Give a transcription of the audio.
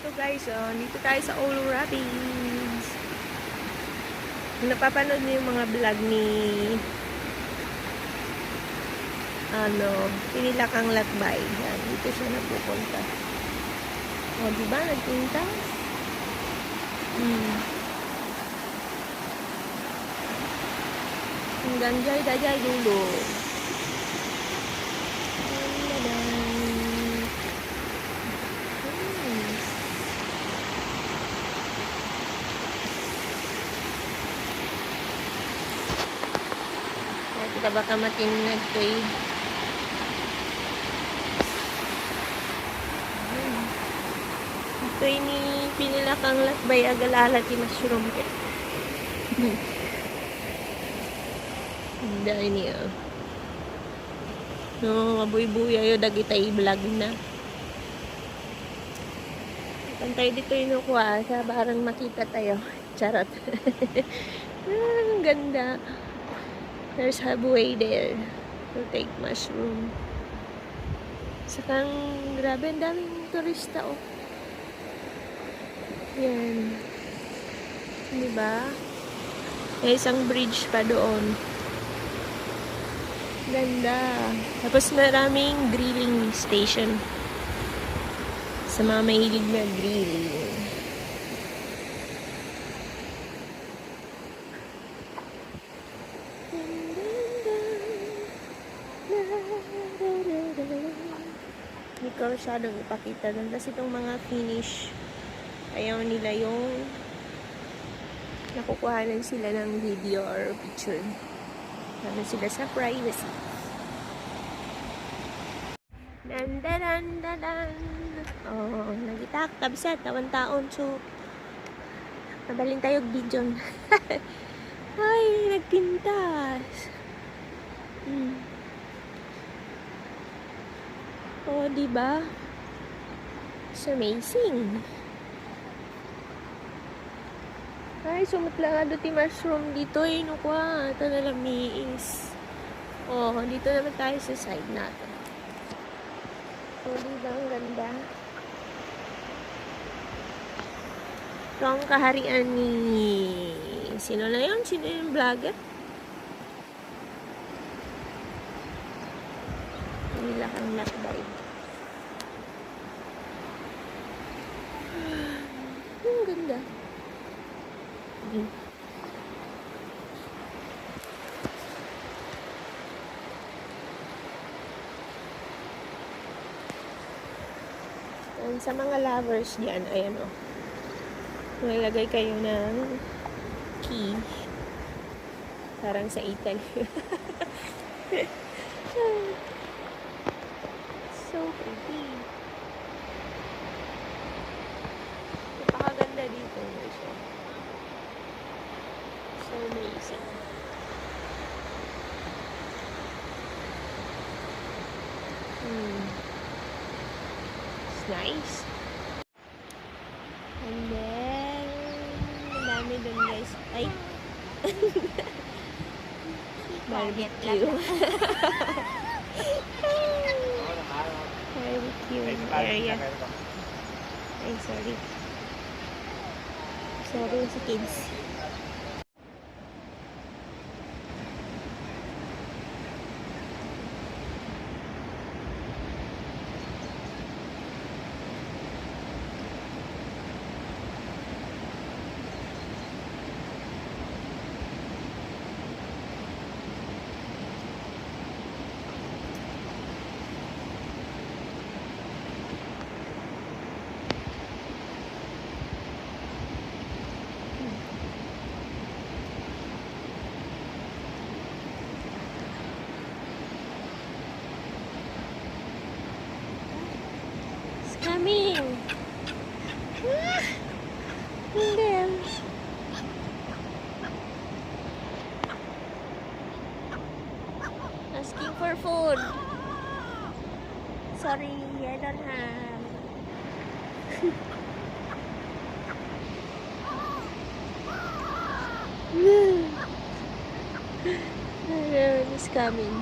Ito guys, dito tayo sa Olo Rapids. Kung napapanood niyo yung mga vlog ni Pinilakang Lakbay. Yan, dito siya napupunta. O, diba? Nagpunta? Hanggang dyan dulu. Kita baka matinag to eh. Ito ni Pinilakang Lakbay agalala ti mushroom ke. Hindi niya. No, mabuy-buy ayo dagitay vlog na. Pantay dito inukuha sa barang makita tayo. Charot. Ang ganda. There's halfway there to take mushroom. Sakang grabe, ang daming turista oh. Yan. Diba? May isang bridge pa doon. Ganda. Tapos maraming grilling station. Sa mga mahilig na grilling. Hindi ko masyadong ipakita doon. Kasi itong mga finish, ayaw nila yung nakukuhanan sila ng video or picture. Ano sila sa privacy. Dan. Oh, nagitak. Tabsat, tawan-taon. So, nabalin tayo video. Ay, nagpintas. Oh, diba? It's amazing. Ay, sumatlangado ti mushroom dito eh. Nukwa, ito na lang is. Oh, dito naman tayo sa side natin. Oh, diba? Ang ganda. Ito ang kaharian ni... Sino na yun? Sino yung vlogger? Pinilakang Lakbay. Ang ganda. Sa mga lovers diyan, ayan o. Nalagay kayo ng key. Parang sa Italy. So pretty. Napakaganda dito. So amazing. It's nice. And then, madami dun guys. Ay! Barbecue. Barbecue area. Ay, sorry. Sorry sa kids. Coming. Hindi. Asking for food. Sorry, I don't have. It's coming.